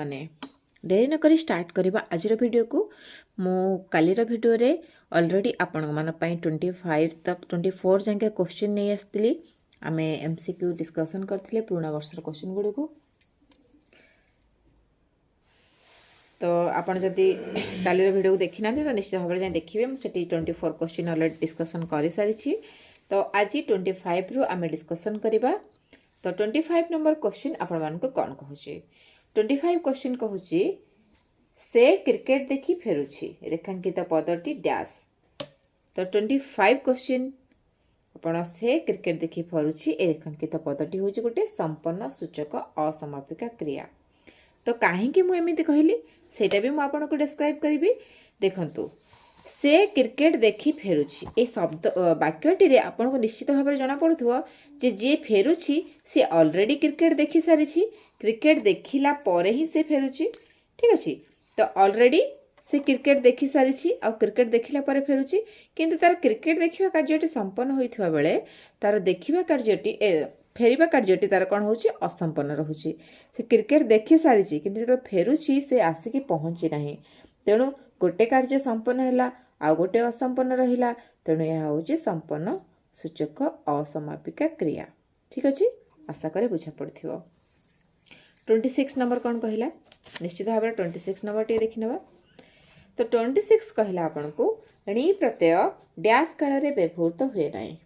मैंने देरी न करी स्टार्ट करवा आज वीडियो को मु कालीर वीडियो रे ऑलरेडी आपण मन 25 तक 24 जाके क्वेश्चन नहीं आसती आम एमसीक्यू डिस्कसन करथिले पुराना वर्षर क्वेश्चन गुडी को। तो आपण जदि कालीर वीडियो को देखी ना तो निश्चित भाव में देखिए मुझे 24 क्वेश्चन ऑलरेडी डिस्कसन कर सारी। तो आज 25 रु आम डिस्कसन करवा। तो 25 नंबर क्वेश्चन आपण मानक कौन कहूँ 25 क्वेश्चन कहूँ से क्रिकेट देखी फेरुछि रेखांकित पदटी डैश। तो 25 क्वेश्चन आपण से क्रिकेट देखी फेरुछि ए रेखांकित पदटी हूँ गोटे संपन्न सूचक असमापिका क्रिया। तो कहीं मुझे एमती कहली सेटा भी मुझे आपको डिस्क्राइब करी। देखंतु से क्रिकेट देखी फेरुछि ए शब्द वाक्यटी रे आपन को निश्चित भाव में जना पड़ुथो जे जे फेरुछि से ऑलरेडी क्रिकेट देखी सारी। क्रिकेट देखिला परे ही से फेरुछि, ठीक अछि। तो ऑलरेडी से क्रिकेट देखी सारी आ क्रिकेट देखिला परे फेरुछि, किंतु तार क्रिकेट देखिबा कार्यटी संपन्न होइथिबा बेले तार देखिबा कार्यटी फेरिबा कार्यटी तार कौन होछि असंपन्न रहुछि। से क्रिकेट देखी सारी किंतु जो फेरुछि से आसिकी पहुँची नाही, तेणु गोटे कार्य संपन्न हैला आ गोटे असंपन्न रहिला, तेणु यह होछि संपन्न सूचक असमापिका क्रिया। ठीक अछि, आशा करे बुझा पड़थिबो। 26 नंबर कौन कहला निश्चित भाव में 26 नंबर टी देखि नबा। तो 26 कहला आपन को णी प्रत्यय डैश काल रे व्यवहृत हुए नाही।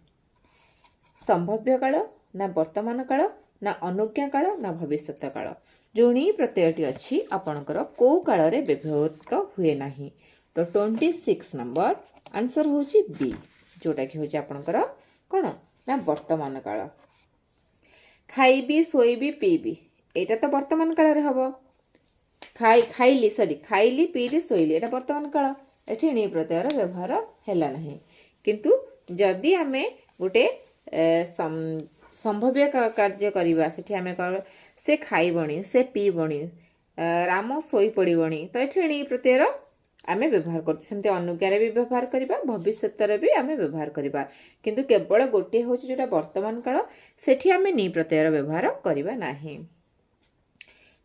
संभाव्य काल ना वर्तमान काल ना अनुज्ञा काल ना भविष्यत काल जो णी प्रत्ययटी अच्छी आपणकर को काल रे व्यवहृत हुए नाही। तो 26 नंबर आंसर होची बी, जोटा कि होची आपणकर कोन ना वर्तमान काल। खाइबी सोइबी पीबी एटा तो वर्तमान काल रे हबो। खाइली पीली सोइली एटा वर्तमान काल, एठी णी प्रत्ययर व्यवहार हैला नाही। किंतु जदि आमे गोटे संभाव्य कार्य करवा सेठी आमे से खाइबणी से पीबणी राम सोई पड़िबणी, तो एठी णी प्रत्ययर आमे व्यवहार करते सेमते अनुज्ञारे भी व्यवहार करबा भविष्यतर भी आमे व्यवहार करबा, किंतु केवल गोटे होची जोटा वर्तमान काल सेठी आमे नी प्रत्ययर व्यवहार करबा नाही।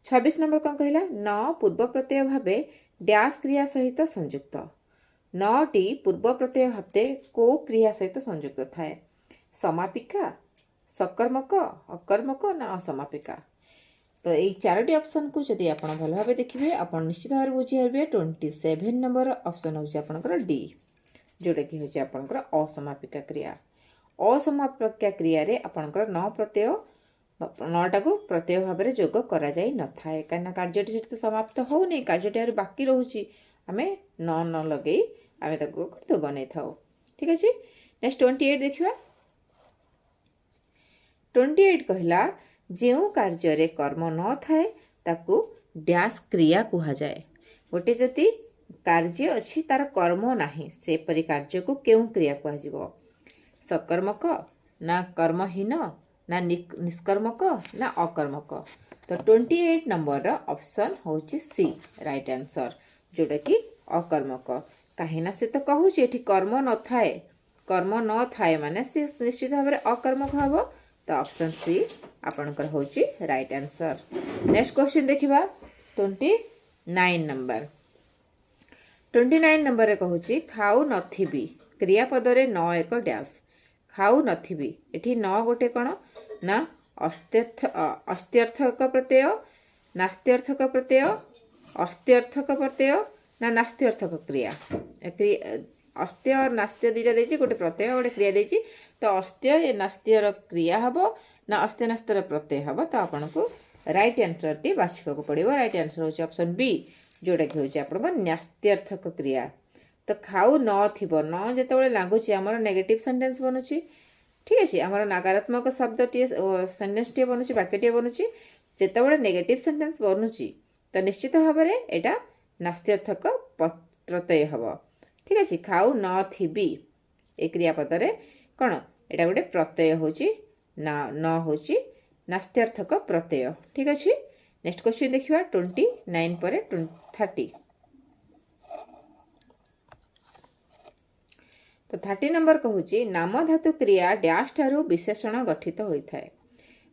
26 नंबर कौन कहला न पूर्व प्रत्यय भावे डैश क्रिया सहित संयुक्त। न टी पूर्व प्रत्यय भावे को क्रिया सहित संयुक्त थाए, समापिका सकर्मक अकर्मक ना असमापिका। तो यही चारोटी ऑप्शन को जदि आप भल भाव देखिए आप निश्चित भाव में बुझे 27 नंबर ऑप्शन हूँ आपंकर डी, जोटा कि हूँ आपंकर असमापिका क्रिया। असमापिका क्रिया रे आपंकर न प्रत्यय नटा को प्रत्यय भाव में जोग करा जाई न थाए, कहीं कार्यटी से तो समाप्त होनी कार्यटी बाकी रोचे आमे न लगे आमे ताको बनै थाओ। ठीक अच्छे, नेक्स्ट 28 देखिए। 28 कहला जो कार्य रे कर्म न थाए ताकू डैश क्रिया कहा जाए। गोटे जति कार्य अच्छी तार कर्म नाही सेपरि कार्य को केउ क्रिया कहा जिवो, सकर्मक ना कर्महीन ना निष्कर्मक ना अकर्मक। तो 28 नंबर ऑप्शन होची सी राइट आंसर, जोटा कि अकर्मक। कहीं से तो कहूँ एठी कर्म न थाए माने से निश्चित भाव में अकर्मक हबो, तो ऑप्शन सी आपनकर होची राइट आंसर। नेक्स्ट क्वेश्चन देखिबा 29 नंबर। 29 नंबर रे कहूची खाऊ नथिबी क्रियापद रे न एक डैश। खाऊ नथिबी एठी न गोटे कोन ना अस्त्यर्थक प्रत्यय, नास्त्यर्थक प्रत्यय, अस्त्यर्थक प्रत्यय ना नास्त्यर्थक क्रिया। अस्त्य और नास्त्य दुईटा देछि, गोटे प्रत्यय गोटे क्रिया देछि। तो अस्त्य ए नास्त्यर क्रिया हबो ना अस्त्य नास्त्यर प्रत्यय हबो, तो आपन को राइट आंसर टी बाछिबा को पड़िबो। राइट आंसर होछि ऑप्शन बी, जोटा कि होछि आपन को नास्त्यर्थक क्रिया। तो खाऊ न थिबो न जेतेबेले लागुछि हमर नेगेटिव सेंटेंस बनुछि, ठीक अछि। हमर नकारात्मक शब्द टी सेंटेंस टी बनुछि वाक्य टी बनुछि, जेतेबेले नेगेटिव सेंटेंस बनुछि तो निश्चित भाव में एटा नास्त्यर्थक प्रत्यय हबो। ठीक अछि, खाऊ न थिबी ए क्रियापद रे कोन एटा गोटे प्रत्यय होछि ना न होछि नास्त्यर्थक प्रत्यय। ठीक अछि, नेक्स्ट क्वेश्चन देखिबा 29 पर 30। तो 30 नंबर कहूँ नाम धातु क्रिया डैश ठारू विशेषण गठित होता है।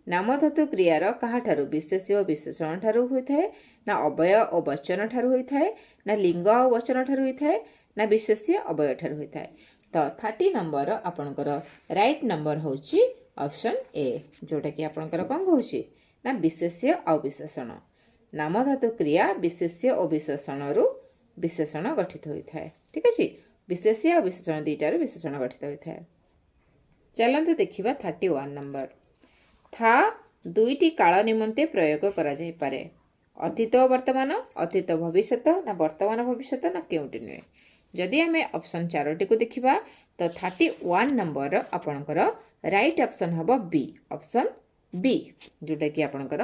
नामधातु क्रियार काहाठारु विशेष्य और विशेषण ठारु होइथाय ना अवय और वचन ठारु होइथाय ना लिंग और वचन ठारु होइथाय ना विशेष्य अवय ठारु होइथाय। तो 30 नंबर आपणकर राइट नंबर होची ऑप्शन ए, जोटा कि आपणकर कोन होची ना विशेष्य और विशेषण। नामधातु क्रिया विशेष्य और विशेषण रु विशेषण गठित होइथाय। ठीक अछि, विशेष्य और विशेषण दुईटार विशेषण गठित होइथाय। चलंतु देखिबा 31 नंबर। था दुईटी काल निमंते प्रयोग करा जाय पारे। अतीत वर्तमान, अतीत भविष्यत ना वर्तमान भविष्यत ना केउटी नुहे। जदि आमे ऑप्शन 4टी को देखिबा तो 31 नंबर आपणकर राइट ऑप्शन हबो बी, ऑप्शन बी, जोटा कि आपणकर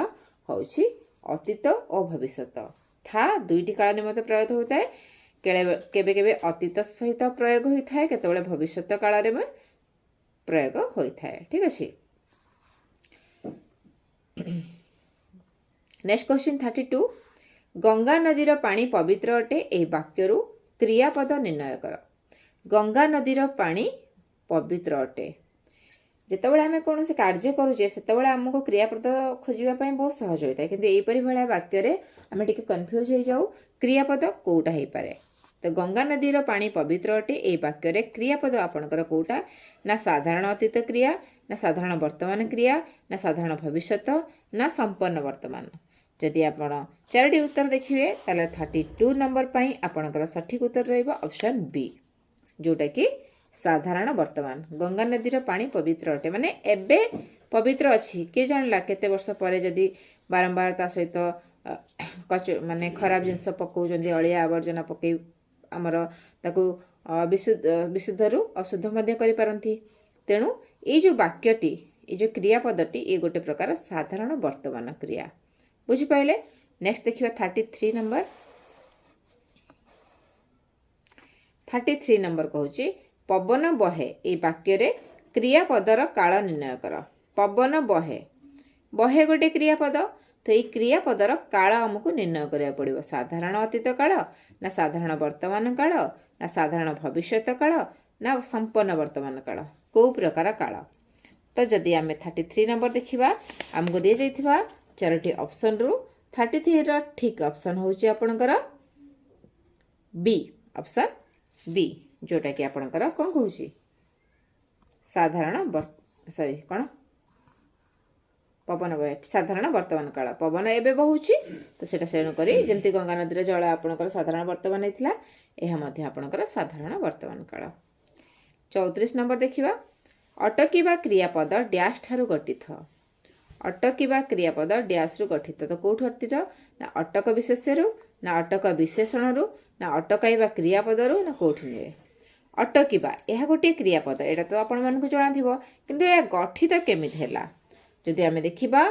होउची अतीत और भविष्यत। था दुईटी काल निमंते प्रयोग होता है, केबे केबे अतीत सहित प्रयोग होता है, केतबेले भविष्यत काल रे प्रयोग होता है। ठीक अछि। Next question 32। गंगा नदीर पानी पवित्र अटे एही वाक्यरू क्रियापद निर्णय कर। गंगा नदीर पानी पवित्र अटे। जेतेबेले आमे कोनोसी कार्य करूचे सेतेबेले हमको क्रियापद खोजिबा पई बहुत सहज होता है, किंतु एपरि भलिया वाक्य रे आमे टिके कंफ्यूज हो जाऊ क्रियापद कोउटा हेई पारे। तो गंगा नदीर पानी पवित्र अटे एही वाक्य रे क्रियापद आपणकर कोउटा ना साधारण अतीत क्रिया, ना साधारण वर्तमान क्रिया, ना साधारण भविष्यत, ना संपन्न वर्तमान। जदि आपण 4टी उत्तर देखिए ताले 32 नंबर पई आपणकर सठिक उत्तर रहइबो ऑप्शन बी, जोटा कि साधारण वर्तमान। गंगा नदीर पानी पवित्र अटे माने एबे पवित्र अछि, के जानला केते वर्ष परे जदि बारंबार ता सहित माने खराब जिंस पकौ जंदी अलिया आवर्जना पकई हमर ताकू विशुद्धरू अशुद्ध मध्य करि पारंती। तेणु ए जो वाक्यटी ए जो क्रियापदटी ए गोटे प्रकार साधारण वर्तमान क्रिया। बुझी पाइले। नेक्स्ट देखिबा 33 नंबर। 33 नंबर कहूची पवन बहे ए वाक्य रे क्रियापदर काल निर्णय कर। पवन बहे, बहे गोटे क्रियापद, तो ये क्रियापदर काल हमको निर्णय करिया पड़िबो। साधारण अतीत काल, ना साधारण वर्तमान काल, ना साधारण भविष्यत काल, ना संपन्न वर्तमान काल, को प्रकार काल। तो जदि आमे 33 नंबर देखिबा हमको दिए जाइथिबा 4टी ऑप्शन रु 33 रो ठीक ऑप्शन होची आपनकर बी, ऑप्शन बी, जोटा कि आपनकर कोन कहूची साधारण सॉरी कोन पवन बहे साधारण वर्तमान काल। पवन एबे बहुची तो सेटा सेणु करी जेमती गंगा नदीर जल आपनकर साधारण वर्तमान हेतिला, एहा मध्ये आपनकर साधारण वर्तमान काल। 34 नंबर देखिबा अटकिबा क्रियापद डैश ठारु गठित। अटकिबा क्रियापद डैश रु गठित, तो कोठु गठित ना अटक विशेष्य रु, ना अटक विशेषण रु, ना अटकाइबा क्रियापद रु, ना कोठु निए। अटकिबा यह गोटे क्रियापद, एटा तो आपण मानकु जणा थिबो, किंतु या गठित केमिति हैला जदि आमे देखिबा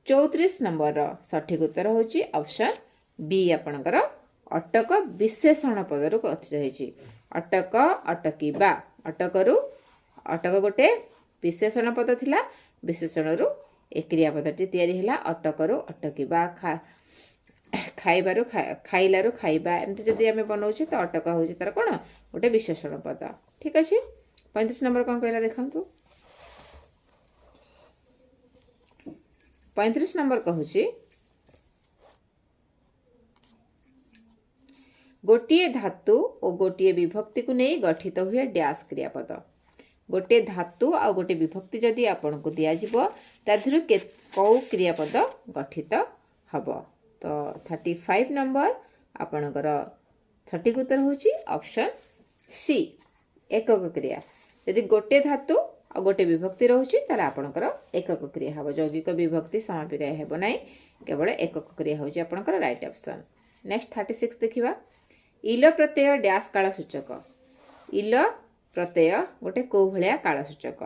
34 नंबर रो सठिक उत्तर होची ऑप्शन बी आपनकर अटक विशेषण पद रु गठित होईची। अटक अटकिबा, अटकरू अटक गोटे विशेषण पद थिला, विशेषण रु ए क्रियापदटी तयारी हैला अटकरू अटकिबा। खाइबारु खाइलारु खाइबा एमती जदि आमे बनौछे तो अटक होची तार कोन गोटे विशेषण पद। ठीक अछि। 35 नंबर कोन कहला देखंतु। 35 नंबर कहूची गोटिए धातु और गोटिए विभक्ति को नहीं गठित हुए डैश क्रियापद। गोटे धातु आ गोटे विभक्ति जदि आपन को दिया जिवो ताधुरु कौ क्रियापद गठित हबो। तो 35 नंबर आपनकर सठिक उत्तर होची ऑप्शन सी, एकक क्रिया। यदि गोटे धातु आ गोटे विभक्ति रहउची तार आपनकर एकक क्रिया हबो। यौगिक विभक्ति समापिका हेबो नै, केवल एकक क्रिया होची आपनकर राइट ऑप्शन। नेक्स्ट 36 देखिबा इल प्रत्यय डैश काल सूचक। इल प्रत्यय गोटे को भलिया काल सूचक।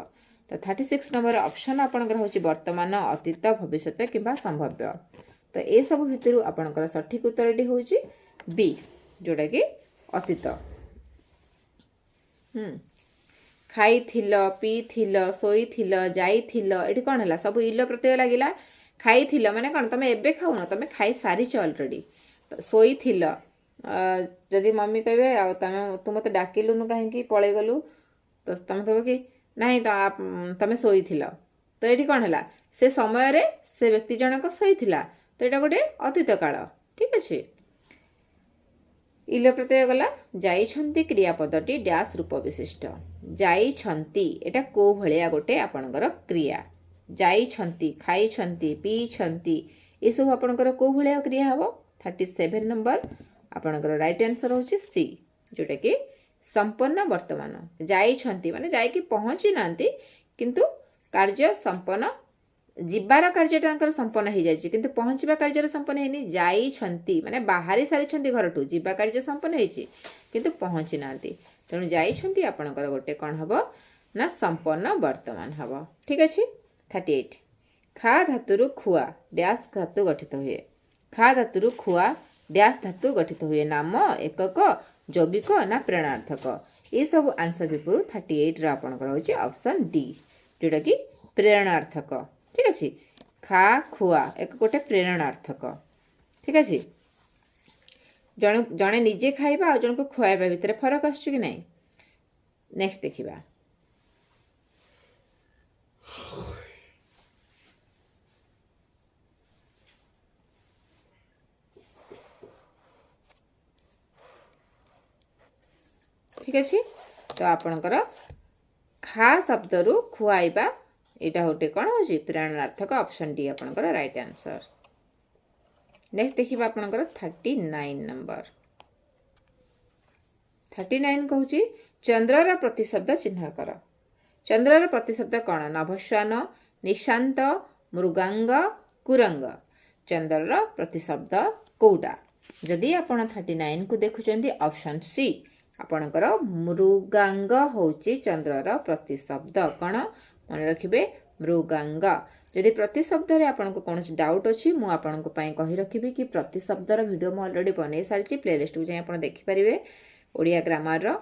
तो 36 नंबर ऑप्शन आपनकर होची वर्तमान, अतीत, भविष्यत किबा संभाव्य। तो ए सब भितरु आपनकर सठिक उत्तरटी होची बी, जोटा कि अतीत। खाइथिल, पीथिल, सोइथिल, जाइथिल, एठी कोन हला सब इल प्रत्यय लागिला। खाइथिल माने कोन तमे एबे खाउनो, तमे खाइ सारिछ ऑलरेडी। सोइथिल जदि मम्मी कहबे आ तू मते डाकिलुनु काहे कि पळे गलु, तो तमे कहबे कि नाही तो तमे सोइथिल, तो एठी कोन हला से समय रे से व्यक्ति जनक शोइथिला तो एटा गोटे अतीत काल ठीक अछि इल प्रत्यय गला जाइछंती क्रियापदटी डैश रूप विशिष्ट जाइछंती एटा को भलिया गोटे आपनकर क्रिया जाइछंती खाइछंती पीछंती ए सब आपनकर को भलिया क्रिया हबो 37 नंबर आपनकर राइट आंसर होची सी जोटा कि संपन्न वर्तमान जाइछंती माने जाई कि पहुंची नांती किंतु कार्य संपन्न जिबार कार्य संपन्न हो जाए किंतु पहुंचवा कार्य संपन्न होनी जाइछंती माने बाहरी सारी घरठू जिबा कार्य संपन्न होइछि किंतु पहुंची नांती तेणु जाइछंती आपनकर गोटे कोन हबो ना संपन्न वर्तमान हबो ठीक अछि 38 खा धातुरु खुआ डैश धातु गठित हुए खा धातुरु खुआ डैश धातु गठित हुए नाम एकक यौगिक ना प्रेरणार्थक ये सब आंसर पेपर 38 रा आपनकर होची ऑप्शन डी जोटा कि प्रेरणार्थक ठीक अछि खा खुआ एक गोटे प्रेरणार्थक ठीक अछि जणे निजे खाइबा आ जण को खुआइबा भितर फरक आछी कि नै नेक्स्ट देखिबा ठीक अछि तो आपनकर खा शब्द रु खुआइबा एटा होटे कोन होची प्रेरणार्थक ऑप्शन डी आपनकर राइट आंसर नेक्स्ट देखिबा आपनकर 39 नंबर 39 कहूची चंद्रर प्रतिशब्द चिन्ह कर चंद्रर प्रतिशब्द कोन नभस्वान निशांत मृगांग कुरंग चंद्रर प्रतिशब्द कोडा जदि आपण 39 को देखुचंदी ऑप्शन सी आपणकर मृगांग होची चंद्रर प्रतिशब्द कौन मन रखिबे मृगांग यदि प्रतिशब्द रे आपन को कोनोसी डाउट अछि मु आपन को पई कहि रखिबी कि प्रतिशब्दर वीडियो मु ऑलरेडी बनै सारची प्लेलिस्ट को जाय आपन देखि परिबे ओडिया ग्रामर रो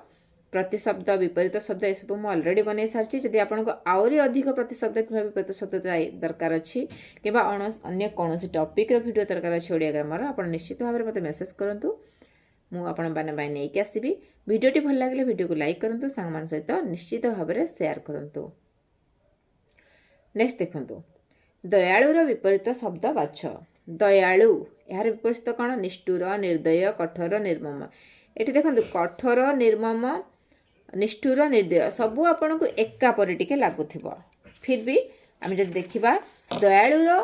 प्रतिशब्द विपरीत शब्द ए सब मु ऑलरेडी बनै सारची जदि आपन को आउरी अधिक प्रतिशब्द किबा विपरीत शब्द दरकार अछि किबा अन्य कोनोसी टॉपिक रो वीडियो दरकार अछि ओडिया ग्रामर आपन निश्चित भाबरे मते मेसेज करंतु मु आपण बाने बाय नै के आसीबी वीडियोटी भल लागले वीडियो को लाइक करंतु संग मान सहित निश्चित भाबरे शेयर करंतु नेक्स्ट देखंतु दयालु रो विपरीत शब्द बाछ दयालु यार विपरीत कोन निष्ठुर निर्दय कठोर निर्मम एठी देखंतु कठोर निर्मम निष्ठुर निर्दय सब आपन को एका परि टिके लागुथिबो फिर भी हम जब देखिबा दयालु रो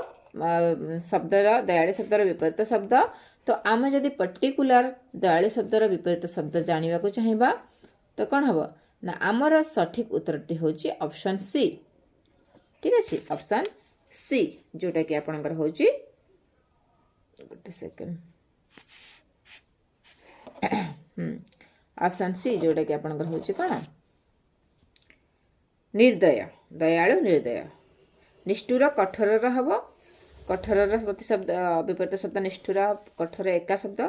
दयालु शब्दर विपरीत शब्द तो आम जदि पर्टिकुलर दयालु शब्दर विपरीत शब्द जानिबा को चाहिबा तो कौन हबो ना आमर सठिक उत्तरटी होची ऑप्शन सी ठीक अछि ऑप्शन सी जोटा कि आपनकर होची गोटे सेकंड ऑप्शन सी जोटा कि आपनकर होची कोन निर्दय दयालु निर्दय निष्ठुर कठोर रहबो कठोर प्रतिशब्द विपरीत शब्द निष्ठुर कठोर एका शब्द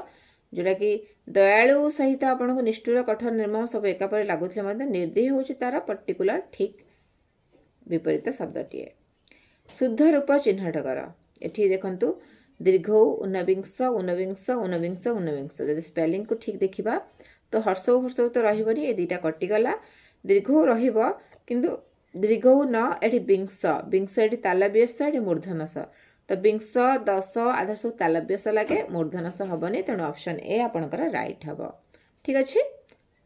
जोटा कि दयालु सहित आपन को निष्ठुर कठोर निर्मम सब एका पर लागुथले मध्ये निर्दयी होची तार पर्टिकुलर ठीक विपरीत शब्दटीए शुद्ध रूप चिन्हट कर एठी देखंतु दीर्घ ऊनविंश ऊनविंश ऊनविंश ऊनविंश यदि स्पेलिंग को ठीक देखिबा तो हर्ष हर्ष तो रहिबनी ए दुटा कटि गला दीर्घ रहिबो किंतु दीर्घ न एठी विंश विंश एठी तालव्यस एठी मूर्धनस तो विंश 10 आधा सब तालव्यस लागे मूर्धनस हबनी तेणु ऑप्शन ए आपनकर राइट हबो ठीक अछि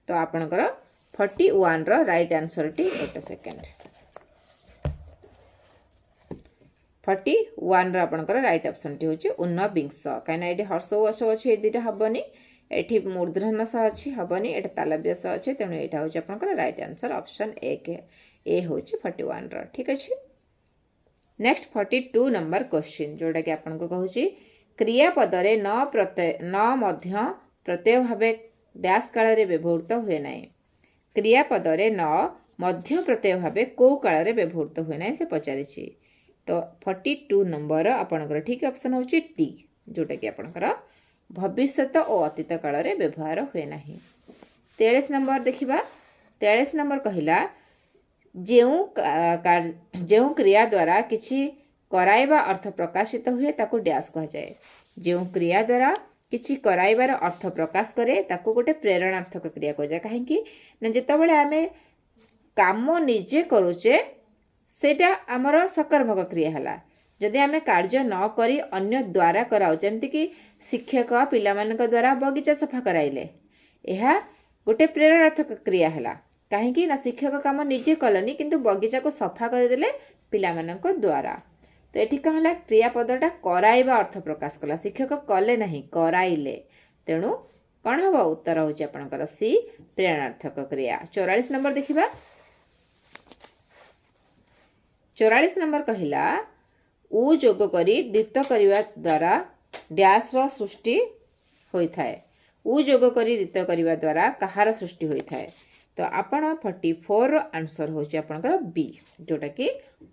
तो आपनकर 41 रो राइट आंसर टी गोटे सेकंड 41 रो आपनकर राइट ऑप्शन टी होची ऊनविंश काइना एठी हर्ष हर्ष अछि ए दुटा हबनी एठी मूर्धनस अछि हबनी एटा तालव्यस अछि तेणु एटा होची आपनकर राइट आंसर ऑप्शन ए के ए होची 41 रो ठीक अछि नेक्स्ट 42 नंबर क्वेश्चन जोटा कि आपन को कहूची क्रियापद रे न मध्य प्रत्यय भावे डैश काल रे व्यवहृत हुए नाही क्रियापद रे न मध्य प्रत्यय भावे को काल रे व्यवहृत हुए नाही से पचारिछि तो 42 नंबर आपनकर ठीक ऑप्शन होची टी जोटा कि आपनकर भविष्यत और अतीत काल रे व्यवहार हुए नाही 43 नंबर देखिबा 43 नंबर कहिला जो क्रिया द्वारा किछि कराइबा अर्थ प्रकाशित हुए ताको डैश कह जाए जो क्रिया द्वारा किछि कराइबार अर्थ प्रकाश करे ताको गोटे प्रेरणार्थक क्रिया कह जाए काहे कि न जेतबेले आमे काम निजे करूचे सेटा आमर सकर्मक क्रिया है। जदि आम कार्य न करी अन्य द्वारा कराऊ जमती कि शिक्षक पिला द्वारा बगीचा सफा कराइले यह गोटे प्रेरणार्थक क्रिया है। कहीं ना शिक्षक काम निजे कलनी किंतु बगीचा को सफा करदेले पिला द्वारा। तो ये कौन है क्रियापदटा कराइबा अर्थ प्रकाश कला शिक्षक कले नहीं कराइले तेणु कौन हम उत्तर होची आपनकर सी प्रेरणार्थक क्रिया। 44 नंबर देखिबा 44 नंबर कहिला उ जोग करी द्वित करिवा द्वारा डैश रो सृष्टि होई थाए। उ जोग करी द्वित करिवा द्वारा कहार सृष्टि होई थाए। तो आपण 44 रो आंसर होची आपनकर बी जोटा कि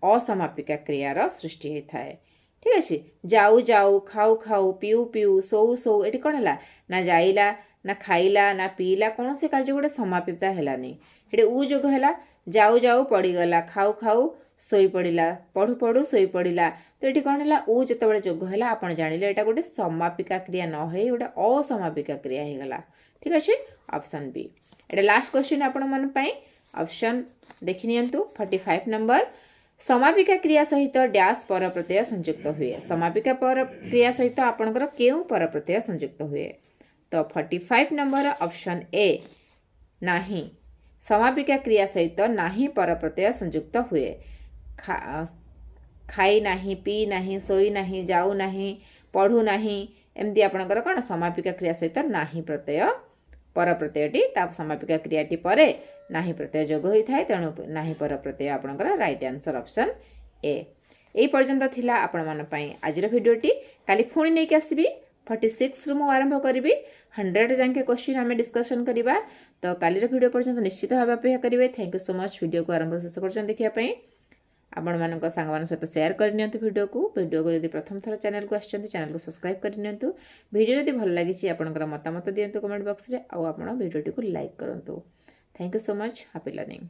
असमापिका क्रिया रो सृष्टि होई थाए। ठीक अछि जाऊ जाऊ खाऊ खाऊ पिउ पिउ सोऊ सोऊ एटी कोन हला ना जाइला ना खाइला ना पीला कौन से कार्य गोटे समापिता हेलानी हेटे उ जोग हैला जाऊ जाऊ पड़ीगला खाऊ खाऊ सोई पड़िला पढ़ु पढ़ु सोई पड़िला। तो ये कौन है उ जिते जोग है आप जानिले एटा गोटे समापिका क्रिया न हो गोटे असमापिका क्रिया हो गला। ठीक अच्छे ऑप्शन बी एटा लास्ट क्वेश्चन आपण मन पई ऑप्शन देखि नियंतु 45 नंबर समापिका क्रिया सहित डैश पर प्रत्यय संयुक्त हुए। समापिका पर क्रिया सहित आपनकर केउ पर प्रत्यय संयुक्त हुए। तो 45 नंबर ऑप्शन ए नाही समापिका क्रिया सहित नाही पर प्रत्यय संयुक्त हुए। खाई नाही पी नाही सोई नाही जाऊ नाही पढ़ू नाही एमती आपनकर कौन समापिका क्रिया सहित नाही प्रत्यय पर प्रत्ययटी समापिका क्रियाटी पर नाही प्रत्यय जोग होता है तेणु नाही पर प्रत्यय आपनकर राइट आंसर ऑप्शन ए। यही पर्यंत थिला आपण मन पई आजिर भिडियोटी काली पुणी नहीं आसबी 46 रु मु आरंभ करी 100 जाके क्वेश्चन आम डिस्कसन करवा। तो कालीर भिडियो पर्यंत निश्चित भाव अपेक्षा करेंगे। Thank you so much video को आरंभ शेष पर्यंत देखिए आपण मान सांग सहित शेयर करनी वीडियो को यदि प्रथम थर चैनल को आसछन्ती चैनल को सब्सक्राइब करनी वीडियो यदि भल लगी आपंकर मतामत दिंतु कमेंट बॉक्स रे आउ आपण वीडियो को लाइक करंतु। Thank you so much happy learning.